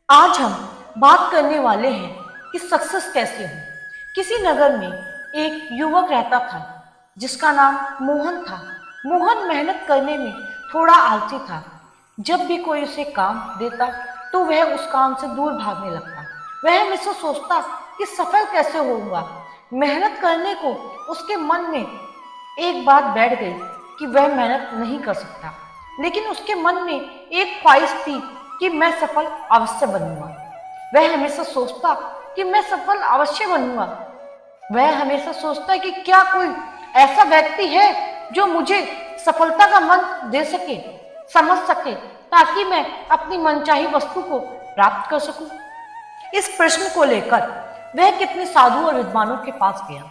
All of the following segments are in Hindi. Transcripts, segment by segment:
आज हम बात करने वाले हैं कि सक्सेस कैसे हो। किसी नगर में एक युवक रहता था जिसका नाम मोहन था। मोहन मेहनत करने में थोड़ा आलसी था। जब भी कोई उसे काम देता तो वह उस काम से दूर भागने लगता। वह हमेशा सोचता कि सफल कैसे होऊंगा। मेहनत करने को उसके मन में एक बात बैठ गई कि वह मेहनत नहीं कर सकता। लेकिन उसके मन में एक ख्वाहिश थी कि मैं सफल अवश्य बनूंगा। वह हमेशा सोचता कि मैं सफल अवश्य बनूंगा। वह हमेशा सोचता है कि क्या कोई ऐसा व्यक्ति है जो मुझे सफलता का मंत्र दे सके, समझ सके, ताकि मैं अपनी मनचाही वस्तु को प्राप्त कर सकूं। इस प्रश्न को लेकर वह कितने साधु और विद्वानों के पास गया।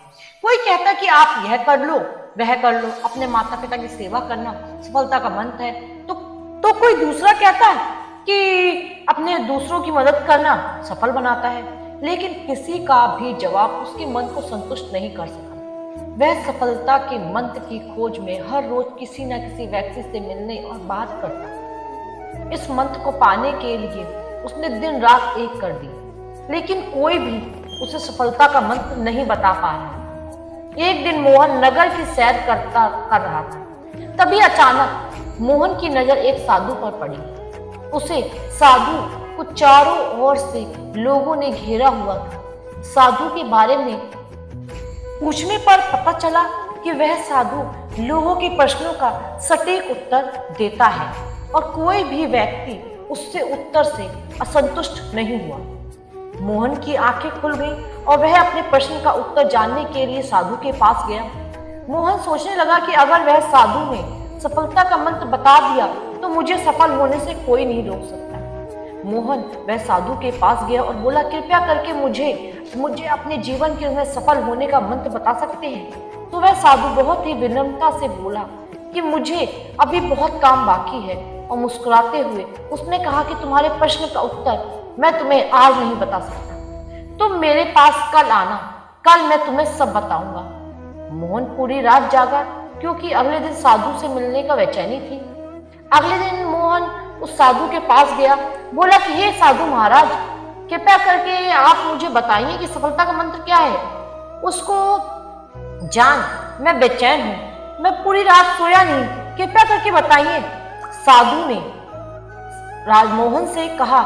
कोई कहता कि आप यह कर लो, वह कर लो, अपने माता पिता की सेवा करना सफलता का मंत्र है। तो कोई दूसरा कहता है कि अपने दूसरों की मदद करना सफल बनाता है। लेकिन किसी का भी जवाब उसके मन को संतुष्ट नहीं कर सका। वह सफलता के मंत्र की खोज में हर रोज किसी न किसी व्यक्ति से मिलने और बात करता। इस मंत्र को पाने के लिए उसने दिन रात एक कर दी, लेकिन कोई भी उसे सफलता का मंत्र नहीं बता पा रहा। एक दिन मोहन नगर की सैर कर रहा था। तभी अचानक मोहन की नजर एक साधु पर पड़ी। उसे साधु को चारों ओर से लोगों ने घेरा हुआ था। साधु के बारे में पूछने पर पता चला कि वह साधु लोगों के प्रश्नों का सटीक उत्तर देता है और कोई भी व्यक्ति उससे उत्तर से असंतुष्ट नहीं हुआ। मोहन की आंखें खुल गईं और वह अपने प्रश्न का उत्तर जानने के लिए साधु के पास गया। मोहन सोचने लगा कि अगर वह साधु ने सफलता का मंत्र बता दिया तो मुझे सफल होने से कोई नहीं रोक सकता। मोहन वह साधु के पास गया और बोला, कृपया करके मुझे अपने जीवन के में सफल होने का मंत्र बता सकते हैं? तो वह साधु बहुत ही विनम्रता से बोला कि मुझे अभी बहुत काम बाकी है, और मुस्कुराते हुए उसने कहा कि तुम्हारे प्रश्न का उत्तर मैं तुम्हें आज नहीं बता सकता। तुम मेरे पास कल आना, कल मैं तुम्हें सब बताऊंगा। मोहन पूरी रात जागा क्योंकि अगले दिन साधु से मिलने का बेचैनी थी। अगले दिन मोहन उस साधु के पास गया, बोला कि हे साधु महाराज, कृपया करके आप मुझे बताइए कि सफलता का मंत्र क्या है। उसको जान, मैं बेचैन हूं, मैं पूरी रात सोया नहीं, कृपया करके बताइए। साधु ने राजमोहन से कहा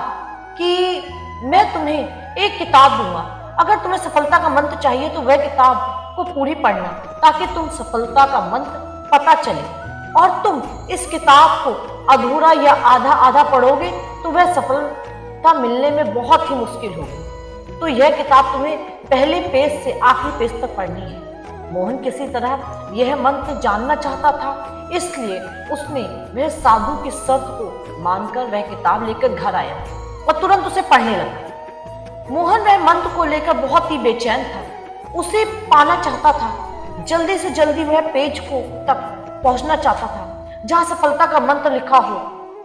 कि मैं तुम्हें एक किताब दूंगा। अगर तुम्हें सफलता का मंत्र चाहिए तो वह किताब को पूरी पढ़ना, ताकि तुम सफलता का मंत्र पता चले। और तुम इस किताब को अधूरा या आधा आधा पढ़ोगे तो वह सफलता मिलने में बहुत ही मुश्किल होगी। तो यह किताब तुम्हें पहले पेज से आखिरी पेज तक पढ़नी है। मोहन किसी तरह यह मंत्र जानना चाहता था, इसलिए उसने वह साधु की शर्त को मानकर वह किताब लेकर घर आया और तुरंत उसे पढ़ने लगा। मोहन वह मंत्र को लेकर बहुत ही बेचैन था, उसे पाना चाहता था। जल्दी से जल्दी वह पेज को तक पहुंचना चाहता था जहां सफलता का मंत्र लिखा हो।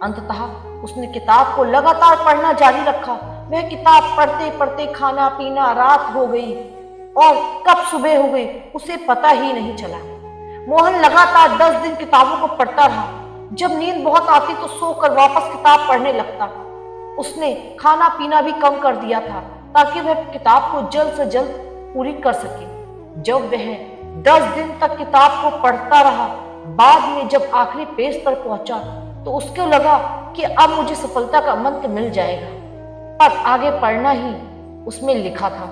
अंततः उसने किताब को लगातार पढ़ना जारी रखा। वह किताब पढ़ते पढ़ते खाना पीना रात हो गई और कब सुबह हो गई उसे पता ही नहीं चला। मोहन लगातार 10 दिन किताबों को पढ़ता रहा। जब नींद बहुत आती तो सोकर वापस किताब पढ़ने लगता। उसने खाना पीना भी कम कर दिया था ताकि वह किताब को जल्द से जल्द पूरी कर सके। जब वह 10 दिन तक किताब को पढ़ता रहा, बाद में जब आखिरी पेज पर पहुंचा तो उसको लगा कि अब मुझे सफलता का मंत्र मिल जाएगा। पर आगे पढ़ना ही उसमें लिखा था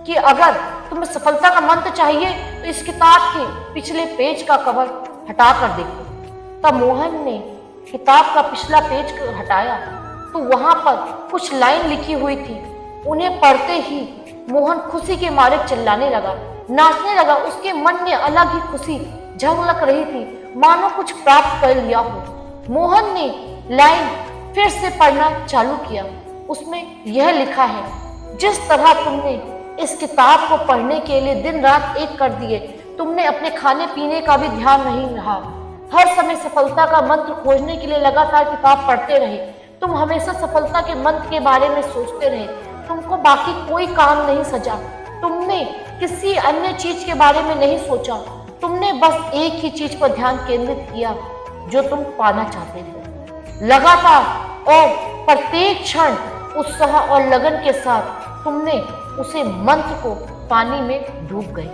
कि अगर तुम्हें सफलता का मंत्र चाहिए तो इस किताब के पिछले पेज का कवर हटा कर देखो। तब मोहन ने किताब का पिछला पेज हटाया तो वहां पर कुछ लाइन लिखी हुई थी। उन्हें पढ़ते ही मोहन खुशी के मारे चिल्लाने लगा, नाचने लगा। उसके मन में अलग ही खुशी झलक रही थी, मानो कुछ प्राप्त कर लिया हो। मोहन ने लाइन फिर से पढ़ना चालू किया। उसमें यह लिखा है, जिस तरह तुमने इस किताब को पढ़ने के लिए दिन रात एक कर दिए, तुमने अपने खाने पीने का भी ध्यान नहीं रहा। हर समय सफलता का मंत्र खोजने के लिए लगातार किताब पढ़ते रहे। तुम हमेशा सफलता के मंत्र के बारे में सोचते रहे। तुमको बाकी कोई काम नहीं सजा। तुमने किसी अन्य चीज के बारे में नहीं सोचा। तुमने बस एक ही चीज पर ध्यान केंद्रित किया जो तुम पाना चाहते थे। लगातार और प्रत्येक क्षण उत्साह और लगन के साथ तुमने उसे मंत्र को पानी में डूब गए।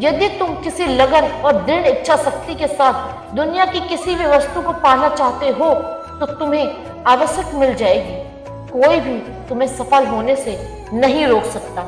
यदि तुम किसी लगन और दृढ़ इच्छा शक्ति के साथ दुनिया की किसी भी वस्तु को पाना चाहते हो तो तुम्हें आवश्यक मिल जाएगी। कोई भी तुम्हें सफल होने से नहीं रोक सकता।